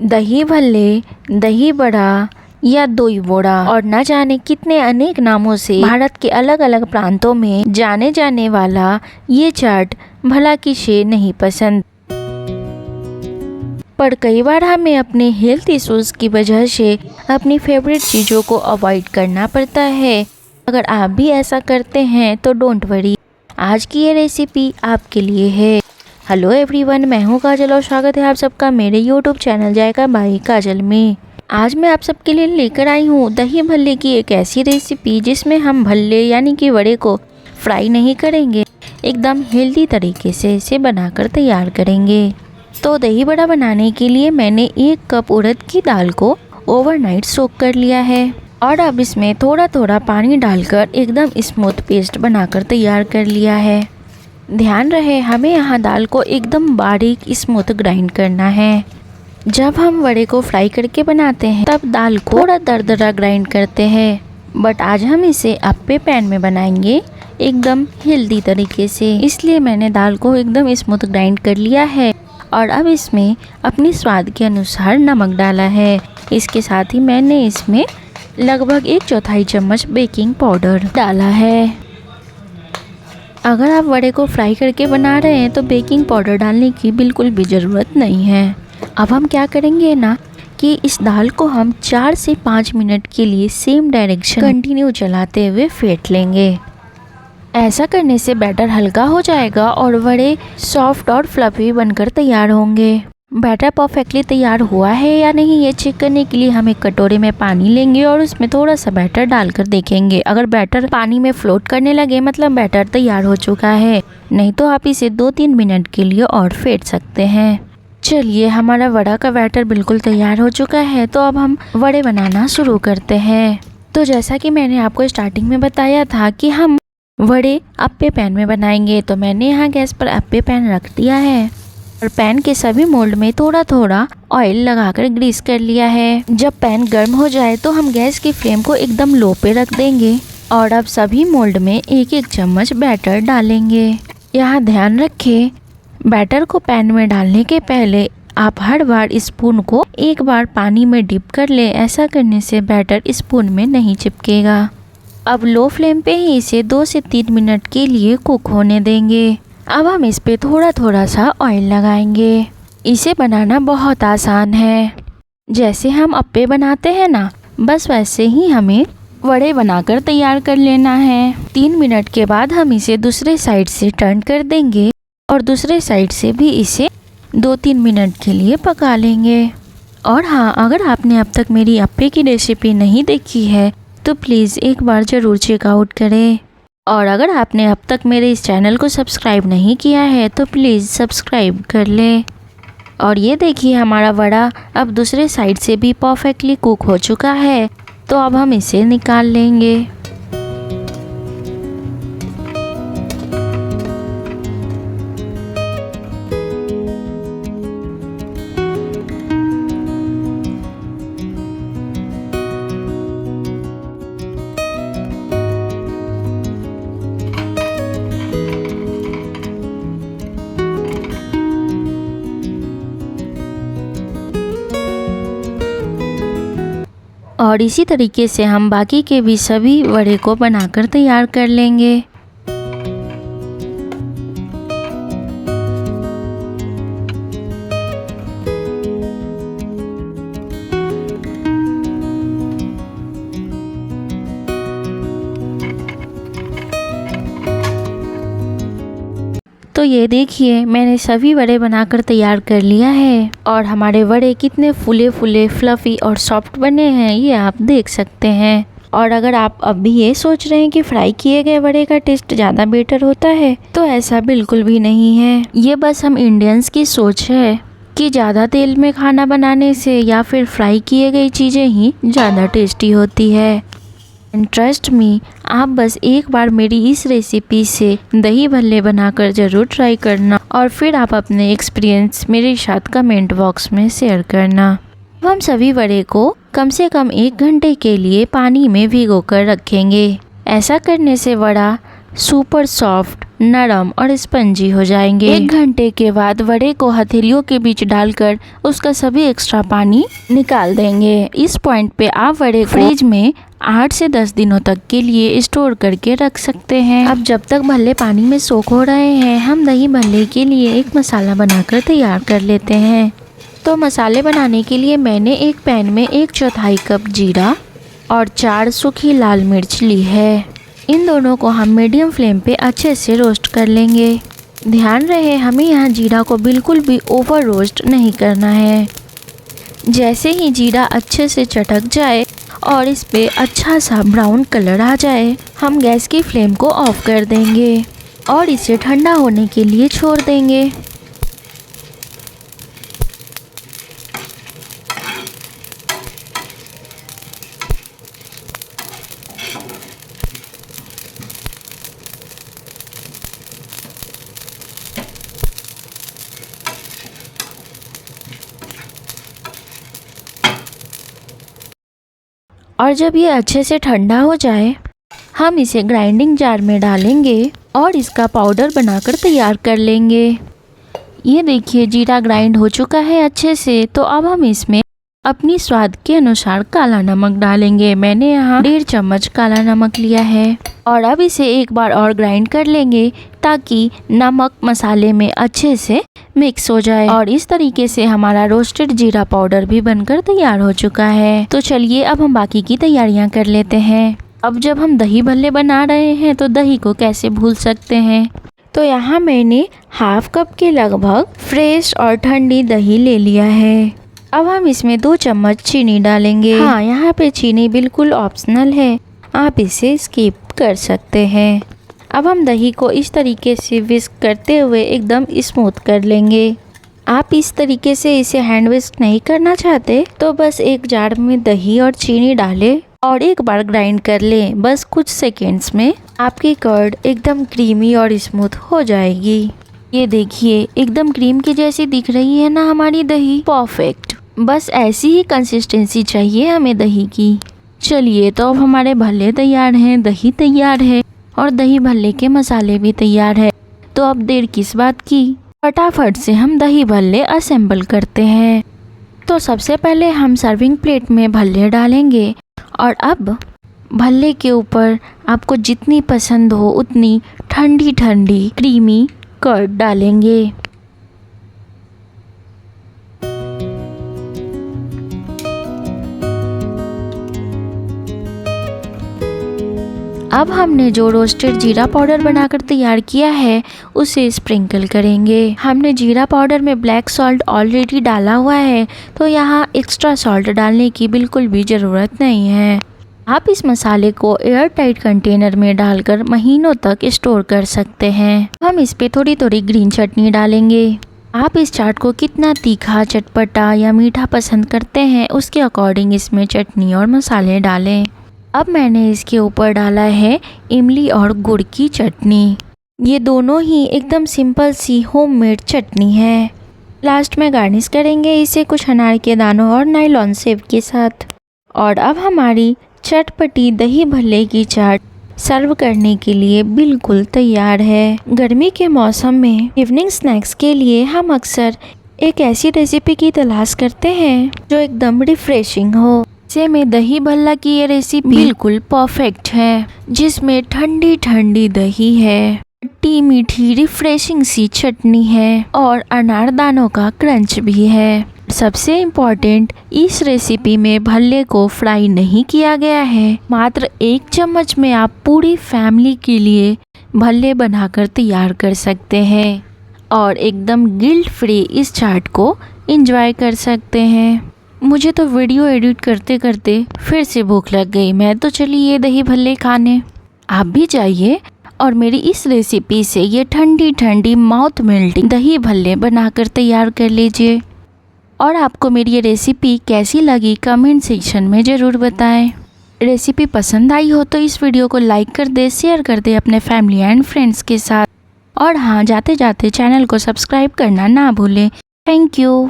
दही भल्ले, दही बड़ा या दही बोड़ा और न जाने कितने अनेक नामों से भारत के अलग अलग प्रांतों में जाने जाने वाला ये चाट भला किसे नहीं पसंद। पर कई बार हमें अपने हेल्थ इश्यूज की वजह से अपनी फेवरेट चीज़ों को अवॉइड करना पड़ता है। अगर आप भी ऐसा करते हैं तो डोंट वरी, आज की ये रेसिपी आपके लिए है। हेलो एवरीवन, मैं हूँ काजल और स्वागत है आप सबका मेरे यूट्यूब चैनल जायका बाई काजल में। आज मैं आप सबके लिए लेकर आई हूँ दही भल्ले की एक ऐसी रेसिपी जिसमें हम भल्ले यानी कि वड़े को फ्राई नहीं करेंगे, एकदम हेल्दी तरीके से इसे बनाकर तैयार करेंगे। तो दही बड़ा बनाने के लिए मैंने 1 कप उड़द की दाल को ओवरनाइट सोक कर लिया है और अब इसमें थोड़ा थोड़ा पानी डालकर एकदम स्मूथ पेस्ट बनाकर तैयार कर लिया है। ध्यान रहे हमें यहाँ दाल को एकदम बारीक स्मूथ ग्राइंड करना है। जब हम वड़े को फ्राई करके बनाते हैं तब दाल को थोड़ा दरदरा ग्राइंड करते हैं, बट आज हम इसे अप्पे पैन में बनाएंगे एकदम हेल्दी तरीके से, इसलिए मैंने दाल को एकदम स्मूथ ग्राइंड कर लिया है। और अब इसमें अपने स्वाद के अनुसार नमक डाला है। इसके साथ ही मैंने इसमें लगभग 1/4 चम्मच बेकिंग पाउडर डाला है। अगर आप वड़े को फ्राई करके बना रहे हैं तो बेकिंग पाउडर डालने की बिल्कुल भी ज़रूरत नहीं है। अब हम क्या करेंगे ना कि इस दाल को हम 4 से 5 मिनट के लिए सेम डायरेक्शन कंटिन्यू चलाते हुए फेंट लेंगे। ऐसा करने से बैटर हल्का हो जाएगा और वड़े सॉफ्ट और फ्लफी बनकर तैयार होंगे। बैटर परफेक्टली तैयार हुआ है या नहीं ये चेक करने के लिए हम एक कटोरे में पानी लेंगे और उसमें थोड़ा सा बैटर डालकर देखेंगे। अगर बैटर पानी में फ्लोट करने लगे मतलब बैटर तैयार हो चुका है, नहीं तो आप इसे 2-3 मिनट के लिए और फेंट सकते हैं। चलिए, हमारा वड़ा का बैटर बिल्कुल तैयार हो चुका है, तो अब हम वड़े बनाना शुरू करते हैं। तो जैसा कि मैंने आपको स्टार्टिंग में बताया था कि हम वड़े अप्पे पैन में बनाएंगे, तो मैंने यहाँ गैस पर अप्पे पैन रख दिया है और पैन के सभी मोल्ड में थोड़ा थोड़ा ऑयल लगाकर ग्रीस कर लिया है। जब पैन गर्म हो जाए तो हम गैस की फ्लेम को एकदम लो पे रख देंगे और अब सभी मोल्ड में 1-1 चम्मच बैटर डालेंगे। यहाँ ध्यान रखें, बैटर को पैन में डालने के पहले आप हर बार स्पून को एक बार पानी में डिप कर ले। ऐसा करने से बैटर स्पून में नहीं चिपकेगा। अब लो फ्लेम पे ही इसे 2 से 3 मिनट के लिए कुक होने देंगे। अब हम इस पे थोड़ा थोड़ा सा ऑयल लगाएंगे। इसे बनाना बहुत आसान है, जैसे हम अप्पे बनाते हैं ना, बस वैसे ही हमें वड़े बनाकर तैयार कर लेना है। 3 मिनट के बाद हम इसे दूसरे साइड से टर्न कर देंगे और दूसरे साइड से भी इसे 2-3 मिनट के लिए पका लेंगे। और हाँ, अगर आपने अब तक मेरी अप्पे की रेसिपी नहीं देखी है तो प्लीज़ एक बार ज़रूर चेकआउट करें। और अगर आपने अब तक मेरे इस चैनल को सब्सक्राइब नहीं किया है तो प्लीज़ सब्सक्राइब कर लें। और ये देखिए, हमारा वड़ा अब दूसरे साइड से भी परफेक्टली कुक हो चुका है, तो अब हम इसे निकाल लेंगे। और इसी तरीके से हम बाकी के भी सभी वड़े को बनाकर तैयार कर लेंगे। तो ये देखिए, मैंने सभी वड़े बनाकर तैयार कर लिया है और हमारे वड़े कितने फूले फूले फ्लफी और सॉफ्ट बने हैं ये आप देख सकते हैं। और अगर आप अब भी ये सोच रहे हैं कि फ्राई किए गए वड़े का टेस्ट ज़्यादा बेटर होता है, तो ऐसा बिल्कुल भी नहीं है। ये बस हम इंडियंस की सोच है कि ज़्यादा तेल में खाना बनाने से या फिर फ्राई किए गई चीज़ें ही ज़्यादा टेस्टी होती है। एंड ट्रस्ट मी, आप बस एक बार मेरी इस रेसिपी से दही भल्ले बनाकर ज़रूर ट्राई करना और फिर आप अपने एक्सपीरियंस मेरे साथ कमेंट बॉक्स में शेयर करना। हम सभी वड़े को कम से कम 1 घंटे के लिए पानी में भिगो कर रखेंगे। ऐसा करने से वड़ा सुपर सॉफ्ट नरम और स्पंजी हो जाएंगे। 1 घंटे के बाद वड़े को हथेलियों के बीच डालकर उसका सभी एक्स्ट्रा पानी निकाल देंगे। इस पॉइंट पे आप वड़े को फ्रिज में 8 से 10 दिनों तक के लिए स्टोर करके रख सकते हैं। अब जब तक भल्ले पानी में सोख हो रहे हैं, हम दही भल्ले के लिए एक मसाला बनाकर तैयार कर लेते हैं। तो मसाले बनाने के लिए मैंने एक पैन में 1/4 कप जीरा और 4 सूखी लाल मिर्च ली है। इन दोनों को हम मीडियम फ्लेम पे अच्छे से रोस्ट कर लेंगे। ध्यान रहे हमें यहाँ जीरा को बिल्कुल भी ओवर रोस्ट नहीं करना है। जैसे ही जीरा अच्छे से चटक जाए और इस पे अच्छा सा ब्राउन कलर आ जाए, हम गैस की फ्लेम को ऑफ कर देंगे और इसे ठंडा होने के लिए छोड़ देंगे। और जब ये अच्छे से ठंडा हो जाए, हम इसे ग्राइंडिंग जार में डालेंगे और इसका पाउडर बनाकर तैयार कर लेंगे। ये देखिए जीरा ग्राइंड हो चुका है अच्छे से। तो अब हम इसमें अपनी स्वाद के अनुसार काला नमक डालेंगे। मैंने यहाँ 1.5 चम्मच काला नमक लिया है और अब इसे एक बार और ग्राइंड कर लेंगे ताकि नमक मसाले में अच्छे से मिक्स हो जाए। और इस तरीके से हमारा रोस्टेड जीरा पाउडर भी बनकर तैयार हो चुका है। तो चलिए अब हम बाकी की तैयारियां कर लेते हैं। अब जब हम दही भल्ले बना रहे हैं तो दही को कैसे भूल सकते हैं। तो यहाँ मैंने 1/2 कप के लगभग फ्रेश और ठंडी दही ले लिया है। अब हम इसमें 2 चम्मच चीनी डालेंगे। हाँ, यहाँ पे चीनी बिल्कुल ऑप्शनल है, आप इसे स्किप कर सकते हैं। अब हम दही को इस तरीके से विस्क करते हुए एकदम स्मूथ कर लेंगे। आप इस तरीके से इसे हैंड विस्क नहीं करना चाहते तो बस एक जार में दही और चीनी डालें और एक बार ग्राइंड कर लें। बस कुछ सेकेंड्स में आपकी कर्ड एकदम क्रीमी और स्मूथ हो जाएगी। ये देखिए एकदम क्रीम की जैसी दिख रही है ना हमारी दही, परफेक्ट। बस ऐसी ही कंसिस्टेंसी चाहिए हमें दही की। चलिए तो अब हमारे भल्ले तैयार हैं, दही तैयार है और दही भल्ले के मसाले भी तैयार है। तो अब देर किस बात की, फटाफट से हम दही भल्ले असेंबल करते हैं। तो सबसे पहले हम सर्विंग प्लेट में भल्ले डालेंगे और अब भल्ले के ऊपर आपको जितनी पसंद हो उतनी ठंडी ठंडी क्रीमी कर्ड डालेंगे। अब हमने जो रोस्टेड जीरा पाउडर बनाकर तैयार किया है उसे स्प्रिंकल करेंगे। हमने जीरा पाउडर में ब्लैक सॉल्ट ऑलरेडी डाला हुआ है तो यहाँ एक्स्ट्रा सॉल्ट डालने की बिल्कुल भी ज़रूरत नहीं है। आप इस मसाले को एयर टाइट कंटेनर में डालकर महीनों तक स्टोर कर सकते हैं। हम इस पे थोड़ी थोड़ी ग्रीन चटनी डालेंगे। आप इस चाट को कितना तीखा, चटपटा या मीठा पसंद करते हैं उसके अकॉर्डिंग इसमें चटनी और मसाले डालें। अब मैंने इसके ऊपर डाला है इमली और गुड़ की चटनी। ये दोनों ही एकदम सिंपल सी होममेड चटनी है। लास्ट में गार्निश करेंगे इसे कुछ अनार के दानों और नायलॉन सेव के साथ। और अब हमारी चटपटी दही भल्ले की चाट सर्व करने के लिए बिल्कुल तैयार है। गर्मी के मौसम में इवनिंग स्नैक्स के लिए हम अक्सर एक ऐसी रेसिपी की तलाश करते हैं जो एकदम रिफ्रेशिंग हो। ऐसे में दही भल्ला की ये रेसिपी बिल्कुल परफेक्ट है, जिसमें ठंडी ठंडी दही है, खट्टी मीठी रिफ्रेशिंग सी चटनी है और अनारदानों का क्रंच भी है। सबसे इम्पोर्टेंट, इस रेसिपी में भल्ले को फ्राई नहीं किया गया है। मात्र 1 चम्मच में आप पूरी फैमिली के लिए भल्ले बनाकर तैयार कर सकते हैं और एकदम गिल्ट फ्री इस चाट को एंजॉय कर सकते हैं। मुझे तो वीडियो एडिट करते करते फिर से भूख लग गई। मैं तो चली ये दही भल्ले खाने। आप भी जाइए और मेरी इस रेसिपी से ये ठंडी ठंडी माउथ मेल्टिंग दही भल्ले बनाकर तैयार कर लीजिए। और आपको मेरी ये रेसिपी कैसी लगी कमेंट सेक्शन में ज़रूर बताएं। रेसिपी पसंद आई हो तो इस वीडियो को लाइक कर दे, शेयर कर दे अपने फैमिली एंड फ्रेंड्स के साथ। और हाँ, जाते जाते चैनल को सब्सक्राइब करना ना भूलें। Thank you.